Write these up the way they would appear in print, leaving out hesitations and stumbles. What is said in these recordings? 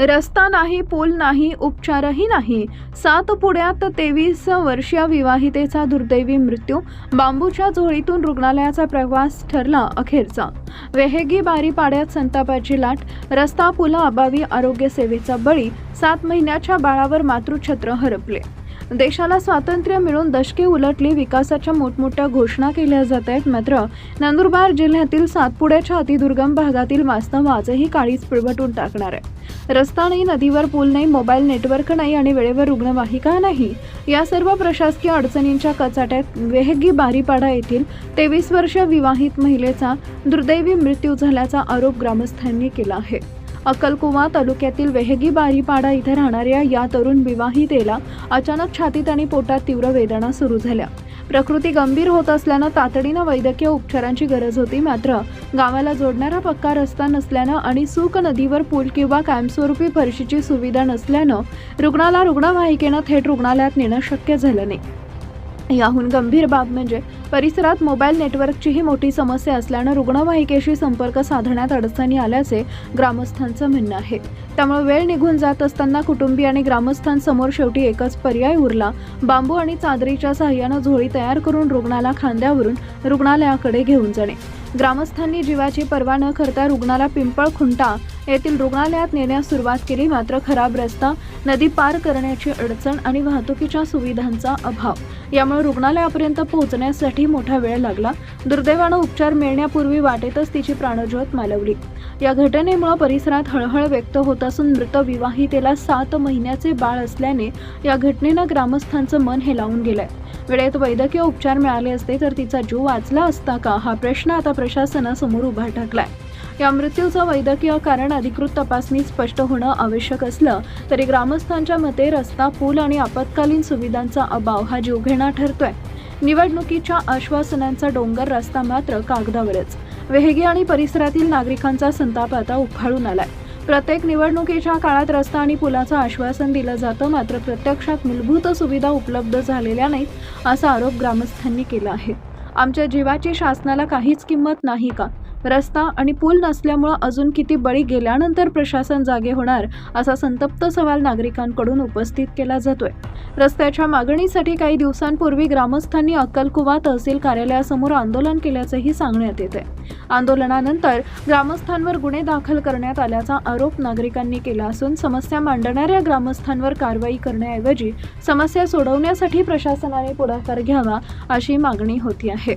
रस्ता नाही, पूल नाही, उपचारही नाही. सातपुड्यात 23 वर्षीय विवाहितेचा दुर्दैवी मृत्यू. बांबूच्या झोळीतून रुग्णालयाचा प्रवास ठरला अखेरचा. वेहेगी बारीपाड्यात संतापाची लाट. रस्ता पुलाअभावी आरोग्य सेवेचा बळी. 7 महिन्याच्या बाळावर मातृछत्र हरपले. देशाला स्वातंत्र्य मिळून दशके उलटली. विकासाच्या मोठमोठ्या घोषणा केल्या जात आहेत, मात्र नंदुरबार जिल्ह्यातील सातपुड्याच्या अतिदुर्गम भागातील वास्तव आजही काळीच पिळवटून टाकणार आहे. रस्ता नाही, नदीवर पूल नाही, मोबाईल नेटवर्क नाही आणि वेळेवर रुग्णवाहिका नाही. या सर्व प्रशासकीय अडचणींच्या कचाट्यात वेहेगी बारीपाडा येथील 23 वर्षीय विवाहित महिलेचा दुर्दैवी मृत्यू झाल्याचा आरोप ग्रामस्थांनी केला आहे. अक्कलकुवा तालुक्यातील वेहेगी बारीपाडा इथे राहणाऱ्या या तरुण विवाहितेला अचानक छातीत आणि पोटात तीव्र वेदना सुरू झाल्या. प्रकृती गंभीर होत असल्यानं तातडीनं वैद्यकीय उपचारांची गरज होती. मात्र गावाला जोडणारा पक्का रस्ता नसल्यानं आणि सूक नदीवर पूल किंवा कायमस्वरूपी फरशीची सुविधा नसल्यानं रुग्णाला रुग्णवाहिकेनं थेट रुग्णालयात नेणं शक्य झालं नाही. याहून गंभीर बाब म्हणजे परिसरात मोबाईल नेटवर्कचीही मोठी समस्या असल्यानं रुग्णवाहिकेशी संपर्क साधण्यात अडचणी आल्याचे ग्रामस्थांचं म्हणणं आहे. त्यामुळे वेळ निघून जात असताना कुटुंबीय आणि ग्रामस्थांसमोर शेवटी एकच पर्याय उरला. बांबू आणि चादरीच्या सहाय्यानं झोळी तयार करून रुग्णाला खांद्यावरून रुग्णालयाकडे घेऊन जाणे. ग्रामस्थांनी जीवाची पर्वा न करता रुग्णाला पिंपळखुंटा येथील रुग्णालयात नेण्यास सुरुवात केली. मात्र खराब रस्ता, नदी पार करण्याची अडचण आणि वाहतुकीच्या सुविधांचा अभाव यामुळे रुग्णालयापर्यंत पोहोचण्यासाठी मोठा वेळ लागला. दुर्दैवानं उपचार मिळण्यापूर्वी वाटेतच तिची प्राणज्योत मालवली. या घटनेमुळे परिसरात हळहळ व्यक्त होत असून मृत विवाहितेला 7 महिन्याचे बाळ असल्याने या घटनेनं ग्रामस्थांचं मन हेलावून गेलंय. वेळेत वैद्यकीय उपचार मिळाले असते तर तिचा जीव वाचला असता का, हा प्रश्न आता प्रशासनासमोर उभा ठाकलाय. या मृत्यूचं वैद्यकीय कारण अधिकृत तपासणीत स्पष्ट होणं आवश्यक असलं तरी ग्रामस्थांच्या मते रस्ता, पूल आणि आपत्कालीन सुविधांचा अभाव हा जीवघेणा ठरतोय. निवडणुकीच्या आश्वासनांचा डोंगर, रस्ता मात्र कागदावरच. वेहेगी आणि परिसरातील नागरिकांचा संताप आता उफाळून आलाय. प्रत्येक निवडणुकीच्या काळात रस्ता आणि पुलाचं आश्वासन दिलं जातं, मात्र प्रत्यक्षात मूलभूत सुविधा उपलब्ध झालेल्या नाहीत असा आरोप ग्रामस्थांनी केला आहे. आमच्या जीवाची शासनाला काहीच किंमत नाही का? रस्ता आणि पूल नसल्यामुळे अजून किती बळी गेल्यानंतर प्रशासन जागे होणार, असा संतप्त सवाल नागरिकांकडून उपस्थित केला जातोय. रस्त्याच्या मागणीसाठी काही दिवसांपूर्वी ग्रामस्थांनी अक्कलकुवा तहसील कार्यालयासमोर आंदोलन केल्याचंही सांगण्यात येते. आंदोलनानंतर ग्रामस्थांवर गुन्हे दाखल करण्यात आल्याचा आरोप नागरिकांनी केला असून समस्या मांडणाऱ्या ग्रामस्थांवर कारवाई करण्याऐवजी समस्या सोडवण्यासाठी प्रशासनाने पुढाकार घ्यावा अशी मागणी होती आहे.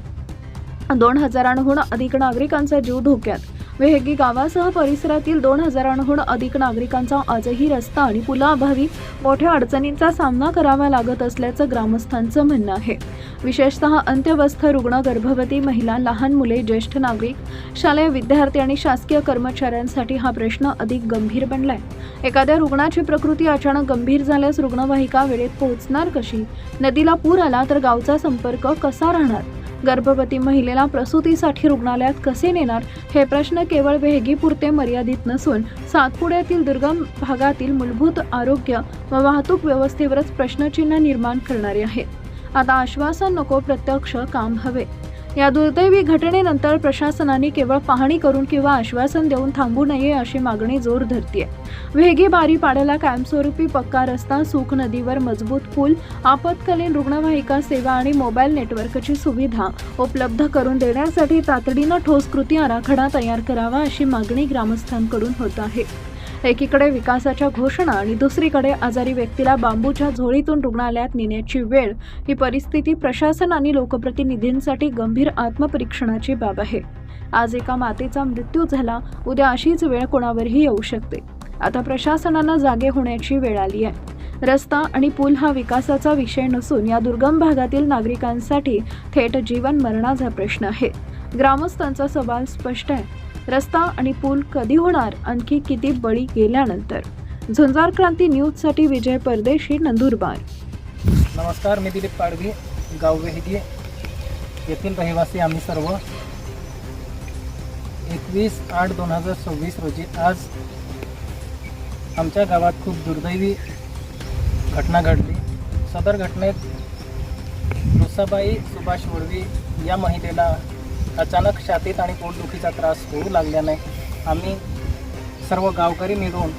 2000हून अधिक नागरिकांचा जीव धोक्यात. वेहेगी गावासह परिसरातील 2000हून अधिक नागरिकांचा आजही रस्ता आणि पुलाअभावी मोठ्या अडचणींचा सामना करावा लागत असल्याचं ग्रामस्थांचं म्हणणं आहे. विशेषतः अंत्यवस्थ रुग्ण, गर्भवती महिला, लहान मुले, ज्येष्ठ नागरिक, शालेय विद्यार्थी आणि शासकीय कर्मचाऱ्यांसाठी हा प्रश्न अधिक गंभीर बनलाय. एखाद्या रुग्णाची प्रकृती अचानक गंभीर झाल्यास रुग्णवाहिका वेळेत पोहोचणार कशी? नदीला पूर आला तर गावचा संपर्क कसा राहणार? गर्भवती महिलेला प्रसूतीसाठी रुग्णालयात कसे नेणार? हे प्रश्न केवळ वेहेगीपुरते मर्यादित नसून सातपुड्यातील दुर्गम भागातील मूलभूत आरोग्य व वाहतूक व्यवस्थेवरच प्रश्नचिन्ह निर्माण करणारे आहेत. आता आश्वासन नको, प्रत्यक्ष काम हवे. या दुर्दैवी घटनेनंतर प्रशासनाने केवळ पाहणी करून किंवा आश्वासन देऊन थांबू नये अशी मागणी जोर धरतीये. वेहेगी बारीपाड्याला कायमस्वरूपी पक्का रस्ता, सूक नदीवर मजबूत पूल, आपत्कालीन रुग्णवाहिका सेवा आणि मोबाईल नेटवर्कची सुविधा उपलब्ध करून देण्यासाठी तातडीनं ठोस कृती आराखडा तयार करावा अशी मागणी ग्रामस्थांकडून होत आहे. एकीकडे विकासाच्या घोषणा आणि दुसरीकडे आजारी व्यक्तीला बांबूच्या झोळीतून रुग्णालयात नेण्याची वेळ. ही परिस्थिती प्रशासन आणि लोकप्रतिनिधींसाठी गंभीर आत्मपरीक्षणाची बाब आहे. आज एका मातेचा मृत्यू झाला, उद्या अशीच वेळ कोणावरही येऊ शकते. आता प्रशासनानं जागे होण्याची वेळ आली आहे. रस्ता आणि पूल हा विकासाचा विषय नसून या दुर्गम भागातील नागरिकांसाठी थेट जीवन मरणाचा प्रश्न आहे. ग्रामस्थांचा सवाल स्पष्ट आहे. रस्ता आणि पूल कधी होणार? आणखी किती बळी गेल्यानंतर? झुंजार क्रांती न्यूजसाठी विजय परदेशी, नंदुरबार. नमस्कार, मी दिलीप पाडवी, गाव वेहेगी येथील रहिवासी आम्ही सर्व. 21/8/2026 रोजी आज आमच्या गावात खूप दुर्दैवी घटना घडली. सदर घटनेत रुसाबाई सुभाष वडवी या महिलेला अचानक छातीत आणि पोटदुखीचा त्रास होऊ लागल्याने आम्ही सर्व गावकरी मिळून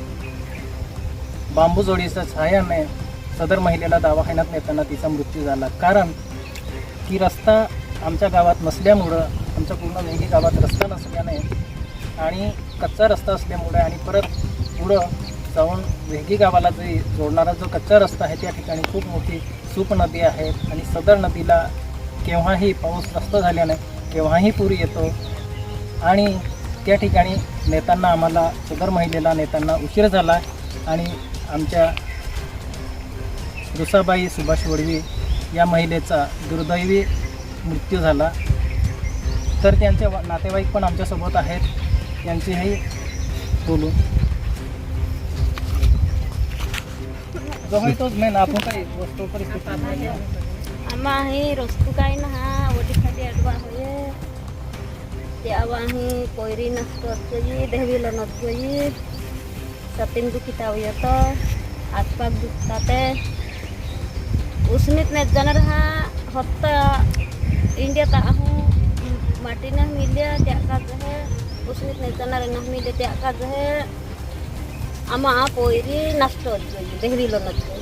बांबू जोडीच्या सहाय्याने सदर महिलेला दवाखान्यात नेताना तिचा मृत्यू झाला. कारण की रस्ता आमच्या गावात नसल्यामुळं, आमच्या पूर्ण वेगी गावात रस्ता नसल्याने आणि कच्चा रस्ता असल्यामुळे आणि परत पुढं जाऊन वेगी गावाला जे जोडणारा जो कच्चा रस्ता आहे त्या ठिकाणी खूप मोठी सूप नदी आहे आणि सदर नदीला केव्हाही पाऊस जास्त झाल्याने केव्हाही पूर येतो आणि त्या ठिकाणी नेताना आम्हाला सदर महिलेला नेताना उशीर झाला आणि आमच्या रुसाबाई सुभाष वडवी या महिलेचा दुर्दैवी मृत्यू झाला. तर त्यांचे नातेवाईक पण आमच्यासोबत आहेत, त्यांचीही बोलू. जवळ तोच मेन आपण काही वस्तू परिस्थिती आम्हा ही रस्तू काय ना हा वडी खाली अडवा होय ते आवाही कोयरी नसतो असतोय देवीला नसतोय सतीन दुखिता येतं आसपास दुखतात उसनीत नाही जाणार हा फक्त इंडियात आहो माटीनं मिल्या त्या काज आहे उसनीत नाही जाणार ना मिले त्या काज आहे आम्हा कोयरी नसतो असतोय देवीला नसतोय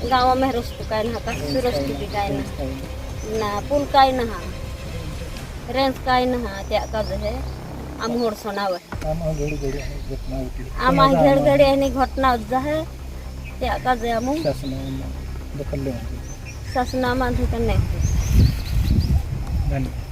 गावामध्ये रस्तो काय ना का रस्ती काय ना पूल काय ना रेंज काय ना त्या काज आहे आम्होड सोनाव आम्हा घडघडी आणि घटना आहे त्या काज आहे आम्ही शासनामध्ये नाही धन्यवाद.